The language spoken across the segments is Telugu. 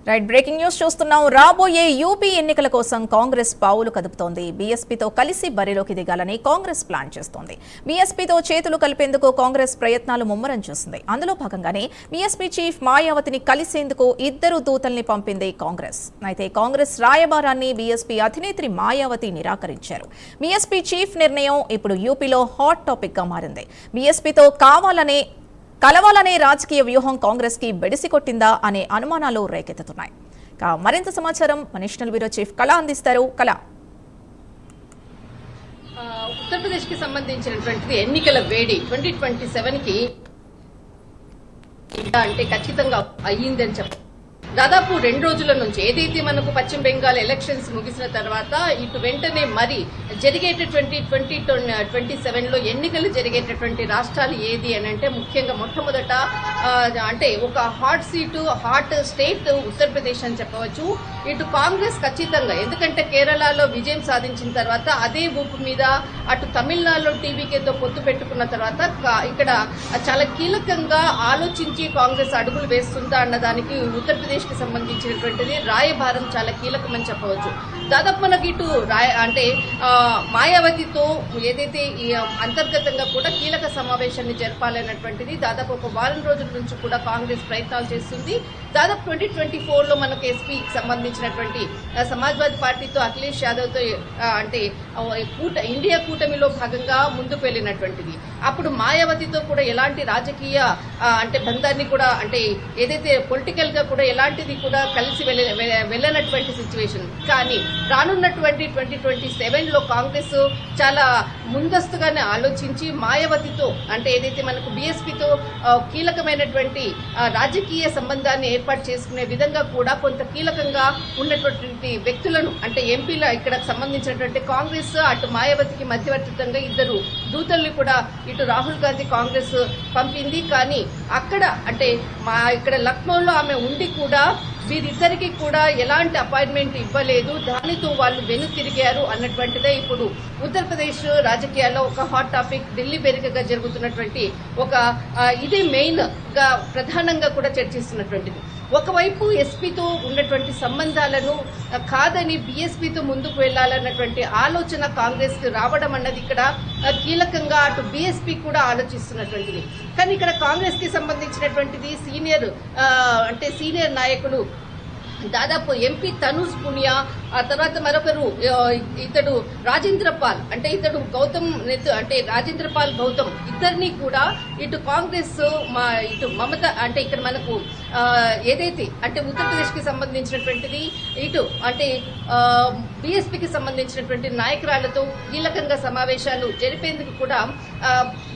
రైట్ బ్రేకింగ్ న్యూస్ చూస్తున్నాం. రాబోయే యూపీ ఎన్నికల కోసం కాంగ్రెస్ పావులు కదుపుతోంది. బీఎస్పీతో కలిసి బరిలోకి దిగాలని కాంగ్రెస్ ప్లాన్ చేస్తోంది. బీఎస్పీతో చేతులు కలిపేందుకు కాంగ్రెస్ ప్రయత్నాలు ముమ్మరం చేస్తుంది. అందులో భాగంగానే బీఎస్పీ చీఫ్ మాయావతిని కలిసేందుకు 2 దూతల్ని పంపింది కాంగ్రెస్. అయితే కాంగ్రెస్ రాయబారాన్ని బీఎస్పీ అధినేత్రి మాయావతి నిరాకరించారు. బీఎస్పీ చీఫ్ నిర్ణయం ఇప్పుడు యూపీలో హాట్ టాపిక్ గా మారింది. బీఎస్పీతో కలవాలనే రాజకీయ వ్యూహం కాంగ్రెస్ కి బెడిసి కొట్టిందా అనే అనుమానాలు రేకెత్తుతున్నాయి. మరింత సమాచారం నేషనల్ బ్యూరో చీఫ్ కళ అందిస్తారు. కళ, ఉత్తరప్రదేశ్ కి సంబంధించినటువంటి ఎన్నికల వేడి 2027 కి అంటే ఖచ్చితంగా అయ్యిందని చెప్పారు. దాదాపు 2 రోజుల నుంచి ఏదైతే మనకు పశ్చిమ బెంగాల్ ఎలక్షన్స్ ముగిసిన తర్వాత ఇటు వెంటనే మరి జరిగేటటువంటి 2027లో ఎన్నికలు జరిగేటటువంటి రాష్ట్రాలు ఏది అని అంటే ముఖ్యంగా మొట్టమొదట అంటే ఒక hot seat, hot state Uttar Pradesh అని చెప్పవచ్చు. ఇటు కాంగ్రెస్ ఖచ్చితంగా, ఎందుకంటే కేరళలో విజయం సాధించిన తర్వాత అదే ఊపు మీద అటు తమిళనాడులో టీవీకేతో పొత్తు పెట్టుకున్న తర్వాత ఇక్కడ చాలా కీలకంగా ఆలోచించి కాంగ్రెస్ అడుగులు వేస్తుందా అన్నదానికి ఉత్తరప్రదేశ్ కి సంబంధించినటువంటిది రాయబారం చాలా కీలకమని చెప్పవచ్చు. దాదాపు మనకి ఇటు అంటే మాయావతితో ఏదైతే ఈ అంతర్గతంగా కూడా కీలక సమావేశాన్ని జరపాలన్నటువంటిది దాదాపు ఒక వారం రోజుల నుంచి కూడా కాంగ్రెస్ ప్రయత్నాలు చేస్తుంది. దాదాపు 2024లో మనకు ఎస్పీకి సంబంధించినటువంటి సమాజ్వాదీ పార్టీతో అఖిలేష్ యాదవ్ తో అంటే ఇండియా కూటమిలో భాగంగా ముందుకు వెళ్ళినటువంటిది. అప్పుడు మాయావతితో కూడా ఎలాంటి రాజకీయ అంటే బంధాన్ని కూడా అంటే ఏదైతే పొలిటికల్ గా కూడా ఎలాంటిది కూడా కలిసి వెళ్ళనటువంటి సిచ్యువేషన్. కానీ రానున్నటువంటి 2027లో కాంగ్రెస్ చాలా ముందస్తుగానే ఆలోచించి మాయావతితో అంటే ఏదైతే మనకు బీఎస్పీతో కీలకమైనటువంటి రాజకీయ సంబంధాన్ని ఏర్పాటు చేసుకునే విధంగా కూడా కొంత కీలకంగా ఉన్నటువంటి వ్యక్తులను అంటే ఎంపీల ఇక్కడ సంబంధించినటువంటి కాంగ్రెస్ అటు మాయావతికి మధ్యవర్తిత్వంగా 2 దూతల్ని కూడా ఇటు రాహుల్ గాంధీ కాంగ్రెస్ పంపింది. కానీ అక్కడ అంటే ఇక్కడ లక్నోలో ఆమె ఉండి కూడా వీరిద్దరికి కూడా ఎలాంటి అపాయింట్మెంట్ ఇవ్వలేదు. దానితో వాళ్ళు వెనుతిరిగారు అన్నటువంటిదే ఇప్పుడు ఉత్తరప్రదేశ్ రాజకీయాల్లో ఒక హాట్ టాపిక్. ఢిల్లీ వేదికగా జరుగుతున్నటువంటి ఒక ఇదే మెయిన్ గా ప్రధానంగా కూడా చర్చిస్తున్నటువంటిది. ఒకవైపు ఎస్పీతో ఉన్నటువంటి సంబంధాలను కాదని బీఎస్పీతో ముందుకు వెళ్లాలన్నటువంటి ఆలోచన కాంగ్రెస్ కి రావడం అన్నది ఇక్కడ కీలకంగా అటు బీఎస్పీ కూడా ఆలోచిస్తున్నటువంటిది. కానీ ఇక్కడ కాంగ్రెస్ కి సంబంధించినటువంటిది సీనియర్ నాయకులు దాదాపు ఎంపీ తనూజ్ పునియా, ఆ తర్వాత మరొకరు ఇతడు రాజేంద్ర పాల్ అంటే ఇతడు గౌతమ్ అంటే రాజేంద్ర పాల్ గౌతమ్ ఇద్దరిని కూడా ఇటు కాంగ్రెస్ ఇటు మమత అంటే ఇక్కడ మనకు ఏదైతే అంటే ఉత్తరప్రదేశ్ కి సంబంధించినటువంటిది ఇటు అంటే బీఎస్పీకి సంబంధించినటువంటి నాయకురాళ్లతో కీలకంగా సమావేశాలు జరిపేందుకు కూడా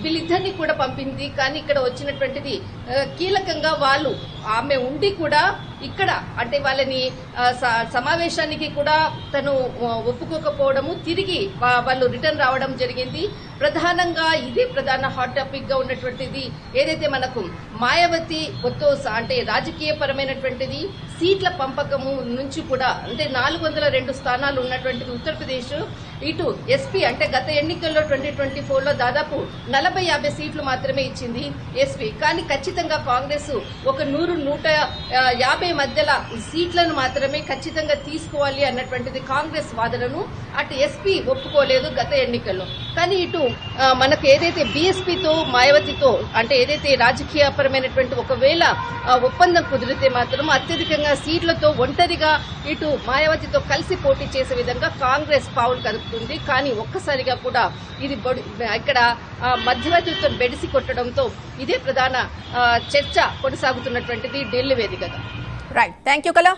వీళ్ళిద్దరిని కూడా పంపింది. కానీ ఇక్కడ వచ్చినటువంటిది కీలకంగా వాళ్ళు ఆమె ఉండి కూడా ఇక్కడ అంటే వాళ్ళని సమావేశానికి కూడా తను ఒప్పుకోకపోవడము, తిరిగి వాళ్ళు రిటర్న్ రావడం జరిగింది. ప్రధానంగా ఇదే ప్రధాన హాట్ టాపిక్ గా ఉన్నటువంటిది ఏదైతే మనకు మాయావతి అంటే రాజకీయ పరమైనటువంటిది సీట్ల పంపకము నుంచి కూడా అంటే 402 స్థానాలు ఉన్నటువంటిది ఉత్తరప్రదేశ్. ఇటు ఎస్పీ అంటే గత ఎన్నికల్లో 2024లో దాదాపు 40-50 సీట్లు మాత్రమే ఇచ్చింది ఎస్పీ. కానీ ఖచ్చితంగా కాంగ్రెస్ ఒక 100-150 మధ్యల సీట్లను మాత్రమే ఖచ్చితంగా తీసుకోవాలి అన్నటువంటిది కాంగ్రెస్ వాదనను అటు ఎస్పీ ఒప్పుకోలేదు గత ఎన్నికల్లో. కానీ ఇటు మనకు ఏదైతే బీఎస్పీతో మాయావతితో అంటే ఏదైతే రాజకీయపరమైనటువంటి ఒకవేళ ఒప్పందం కుదిరితే మాత్రం అత్యధికంగా సీట్లతో ఒంటరిగా ఇటు మాయావతితో కలిసి పోటీ చేసే విధంగా కాంగ్రెస్ పావులు కదుపుతుంది. కానీ ఒక్కసారిగా కూడా ఇది ఇక్కడ మధ్యవర్తిత్వం బెడిసి కొట్టడంతో ఇదే ప్రధాన చర్చ కొనసాగుతున్నటువంటిది ఢిల్లీ వేదికగా. రైట్, థ్యాంక్ యూ కళ.